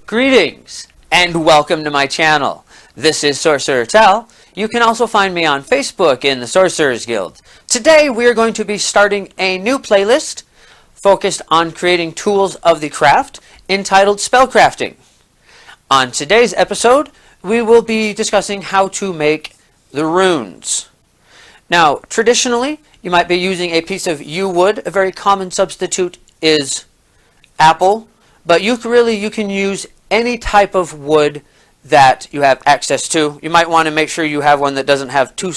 Greetings and welcome to my channel. This is Sorcerer Tal. You can also find me on Facebook in the Sorcerers Guild. Today we are going to be starting a new playlist focused on creating tools of the craft entitled Spellcrafting. On today's episode we will be discussing how to make the runes. Now traditionally you might be using a piece of yew wood. A very common substitute is apple, but you can use any type of wood that you have access to. You might want to make sure you have one that doesn't have too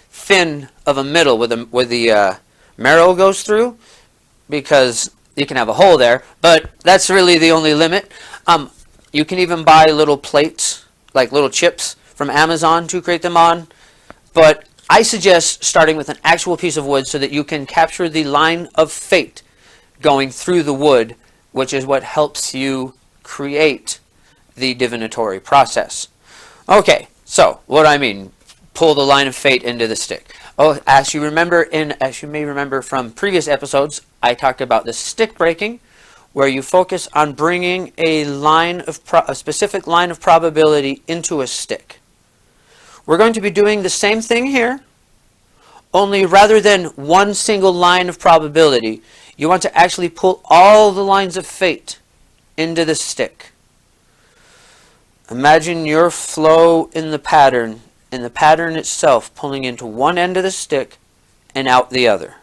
thin of a middle where the marrow goes through, because you can have a hole there, but that's really the only limit. You can even buy little plates, like little chips from Amazon to create them on, but I suggest starting with an actual piece of wood so that you can capture the line of fate going through the wood, which is what helps you create the divinatory process. Okay, so what do I mean? Pull the line of fate into the stick. Oh, as you may remember from previous episodes, I talked about the stick breaking, where you focus on bringing a specific line of probability into a stick. We're going to be doing the same thing here, only rather than one single line of probability, you want to actually pull all the lines of fate into the stick. Imagine your flow in the pattern, and the pattern itself pulling into one end of the stick and out the other.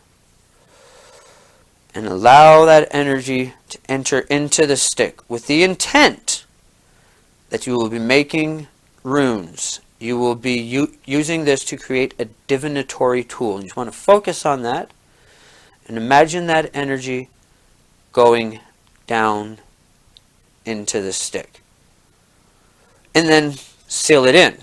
And allow that energy to enter into the stick with the intent that you will be making runes. You will be using this to create a divinatory tool. You just want to focus on that and imagine that energy going down into the stick. And then seal it in.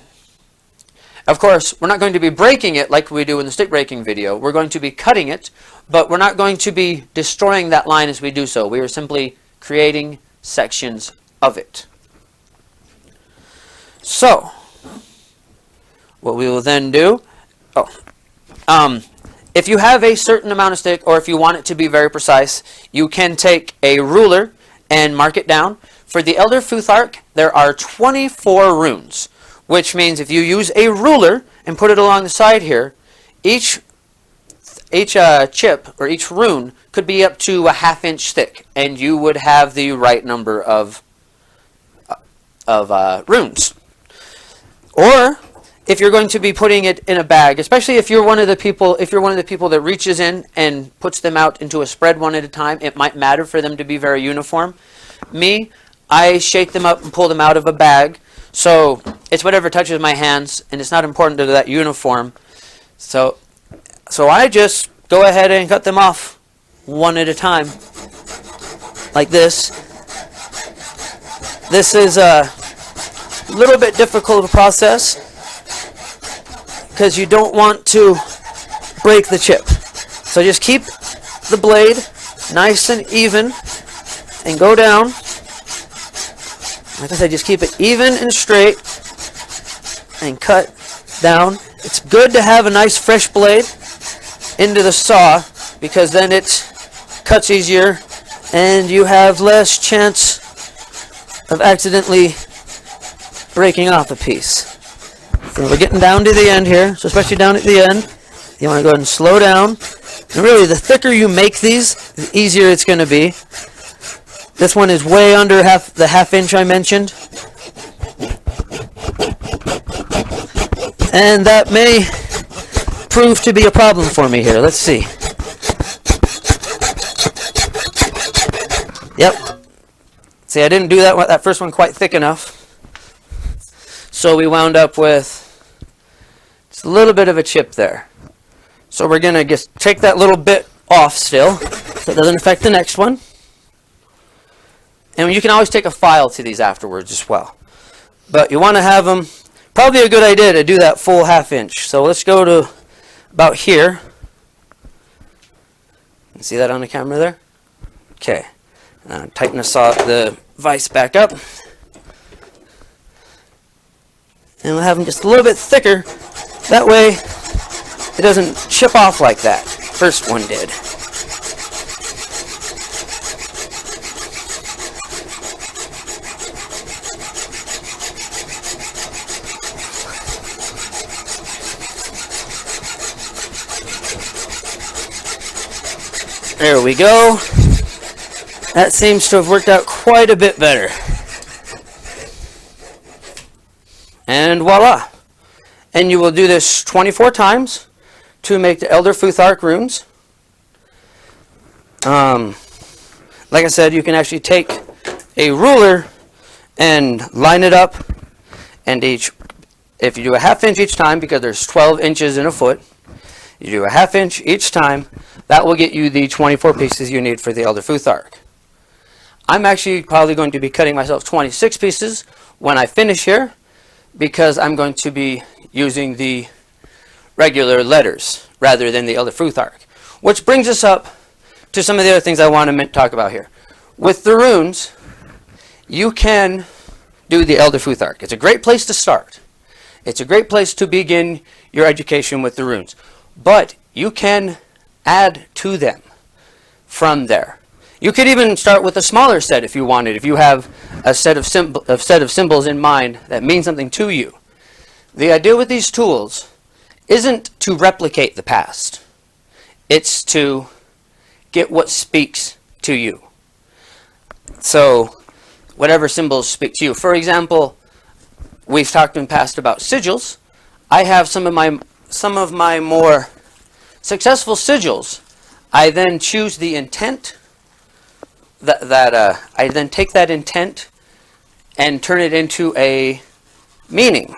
Of course, we're not going to be breaking it like we do in the stick breaking video. We're going to be cutting it, but we're not going to be destroying that line as we do so. We are simply creating sections of it. So, what we will then do, if you have a certain amount of stick, or if you want it to be very precise, you can take a ruler and mark it down. For the Elder Futhark, there are 24 runes, which means if you use a ruler and put it along the side here, each chip or each rune could be up to a ½ inch thick, and you would have the right number of runes. Or if you're going to be putting it in a bag, especially if you're one of the people that reaches in and puts them out into a spread one at a time, it might matter for them to be very uniform. Me, I shake them up and pull them out of a bag, so it's whatever touches my hands, and it's not important to that uniform. So I just go ahead and cut them off one at a time, like this. This is a little bit difficult to process, because you don't want to break the chip. So just keep the blade nice and even and go down. Like I said, just keep it even and straight and cut down. It's good to have a nice fresh blade into the saw, because then it cuts easier and you have less chance of accidentally breaking off a piece. So we're getting down to the end here, so especially down at the end, you want to go ahead and slow down. And really, the thicker you make these, the easier it's going to be. This one is way under the ½ inch I mentioned. And that may prove to be a problem for me here. Let's see. Yep. See, I didn't do that first one quite thick enough. So we wound up with just a little bit of a chip there. So we're going to just take that little bit off still, so it doesn't affect the next one. And you can always take a file to these afterwards as well. But you want to have them, probably a good idea to do that full ½ inch. So let's go to about here. You see that on the camera there? Okay. Tighten the vise back up. And we'll have them just a little bit thicker. That way it doesn't chip off like that. First one did. There we go. That seems to have worked out quite a bit better. And voila. And you will do this 24 times to make the Elder Futhark runes. Like I said, you can actually take a ruler and line it up, and if you do a ½ inch each time, because there's 12 inches in a foot, you do a ½ inch each time, that will get you the 24 pieces you need for the Elder Futhark. I'm actually probably going to be cutting myself 26 pieces when I finish here, because I'm going to be using the regular letters rather than the Elder Futhark. Which brings us up to some of the other things I want to talk about here. With the runes, you can do the Elder Futhark. It's a great place to start. It's a great place to begin your education with the runes. But you can add to them from there. You could even start with a smaller set if you wanted. If you have a set of symbols in mind that mean something to you. The idea with these tools isn't to replicate the past. It's to get what speaks to you. So, whatever symbols speak to you. For example, we've talked in the past about sigils. I have some of my more successful sigils. I then choose the intent I then take that intent and turn it into a meaning.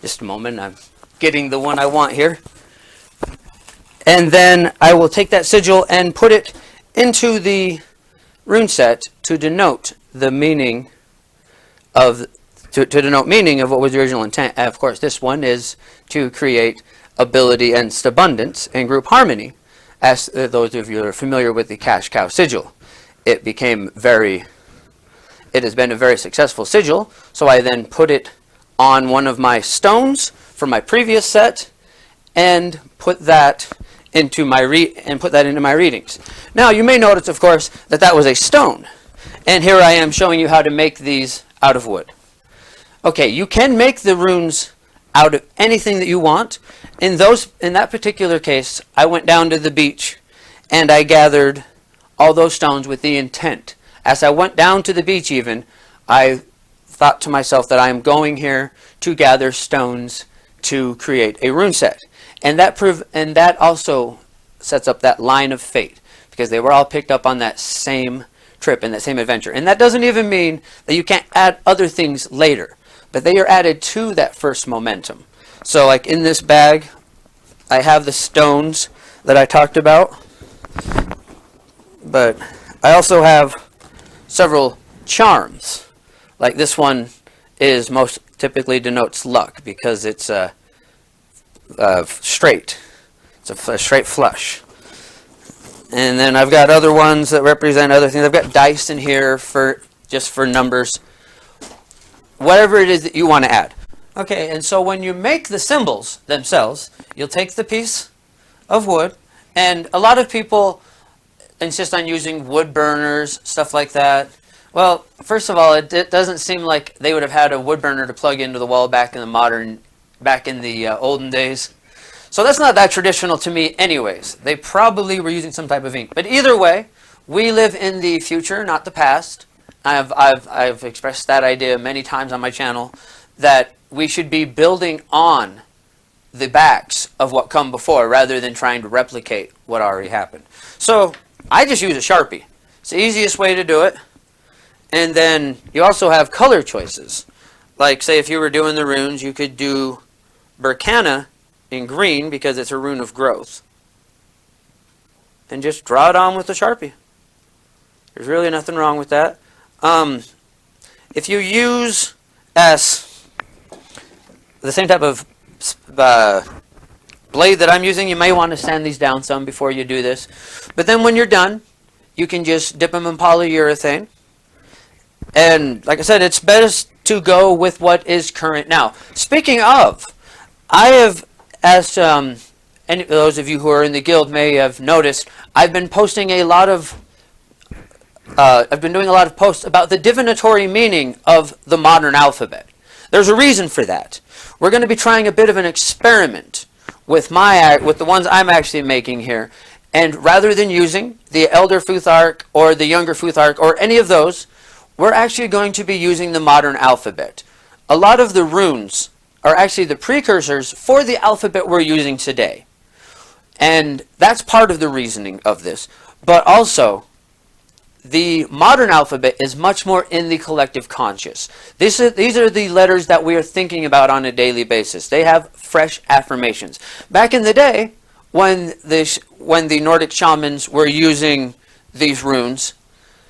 Just a moment, I'm getting the one I want here. And then I will take that sigil and put it into the rune set to denote the meaning of to denote meaning of what was the original intent. And of course, this one is to create ability and abundance and group harmony. As those of you who are familiar with the cash cow sigil, it has been a very successful sigil. So I then put it on one of my stones from my previous set and put that into my readings. Now you may notice, of course, that was a stone, and here I am showing you how to make these out of wood. Okay, you can make the runes out of anything that you want. In that particular case, I went down to the beach and I gathered all those stones with the intent. As I went down to the beach even, I thought to myself that I am going here to gather stones to create a rune set. And that also sets up that line of fate, because they were all picked up on that same trip and that same adventure. And that doesn't even mean that you can't add other things later, but they are added to that first momentum. So like in this bag, I have the stones that I talked about, but I also have several charms. Like this one is most typically denotes luck because it's straight. It's a straight flush. And then I've got other ones that represent other things. I've got dice in here for numbers. Whatever it is that you want to add. Okay, and so when you make the symbols themselves, you'll take the piece of wood, and a lot of people insist on using wood burners, stuff like that. Well, first of all, it doesn't seem like they would have had a wood burner to plug into the wall back in the olden days. So that's not that traditional to me anyways. They probably were using some type of ink. But either way, we live in the future, not the past. I've expressed that idea many times on my channel, that we should be building on the backs of what come before rather than trying to replicate what already happened. So I just use a Sharpie. It's the easiest way to do it. And then you also have color choices. Like say if you were doing the runes, you could do Berkana in green because it's a rune of growth. And just draw it on with a Sharpie. There's really nothing wrong with that. If you use the same type of blade that I'm using, you may want to sand these down some before you do this. But then when you're done, you can just dip them in polyurethane. And like I said, it's best to go with what is current now. Speaking of, I have, as any those of you who are in the guild may have noticed, I've been posting a lot of I've been doing a lot of posts about the divinatory meaning of the modern alphabet. There's a reason for that. We're going to be trying a bit of an experiment with the ones I'm actually making here, And rather than using the Elder Futhark or the Younger Futhark or any of those, we're actually going to be using the modern alphabet. A lot of the runes are actually the precursors for the alphabet we're using today. And that's part of the reasoning of this. But also, the modern alphabet is much more in the collective conscious. These are the letters that we are thinking about on a daily basis. They have fresh affirmations. Back in the day, when the Nordic shamans were using these runes,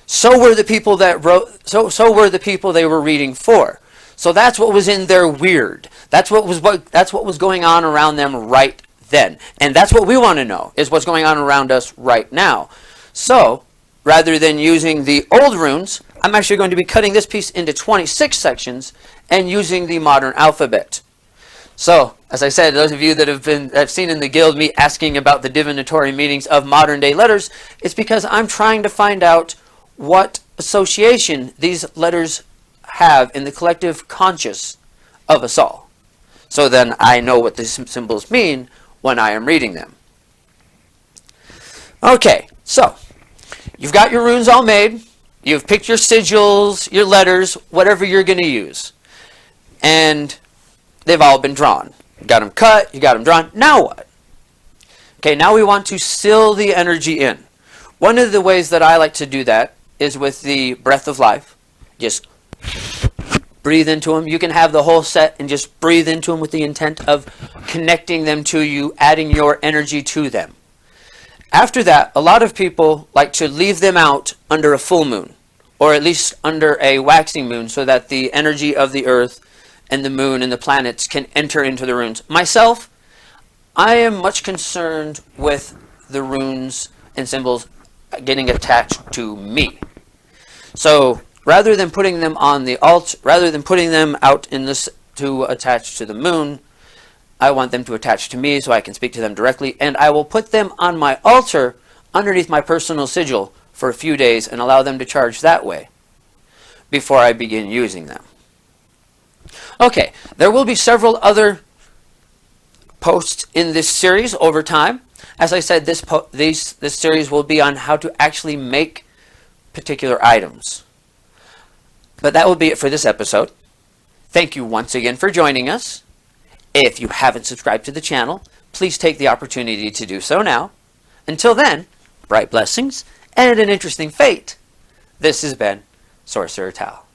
so were the people that wrote. So were the people they were reading for. So that's what was in their weird. That's what was going on around them right then, and that's what we want to know, is what's going on around us right now. So rather than using the old runes, I'm actually going to be cutting this piece into 26 sections and using the modern alphabet. So, as I said, those of you that have seen in the guild me asking about the divinatory meanings of modern day letters, it's because I'm trying to find out what association these letters have in the collective conscious of us all. So then I know what the symbols mean when I am reading them. Okay, so you've got your runes all made. You've picked your sigils, your letters, whatever you're going to use. And they've all been drawn. You got them cut, you got them drawn. Now what? Okay, now we want to seal the energy in. One of the ways that I like to do that is with the breath of life. Just breathe into them. You can have the whole set and just breathe into them with the intent of connecting them to you, adding your energy to them. After that, a lot of people like to leave them out under a full moon, or at least under a waxing moon, so that the energy of the earth and the moon and the planets can enter into the runes. Myself, I am much concerned with the runes and symbols getting attached to me. So rather than putting them on the altar, rather than putting them out in this to attach to the moon, I want them to attach to me so I can speak to them directly, and I will put them on my altar underneath my personal sigil for a few days and allow them to charge that way before I begin using them. Okay, there will be several other posts in this series over time. As I said, this series will be on how to actually make particular items. But that will be it for this episode. Thank you once again for joining us. If you haven't subscribed to the channel, please take the opportunity to do so now. Until then, bright blessings and an interesting fate. This has been Sorcerer Tal.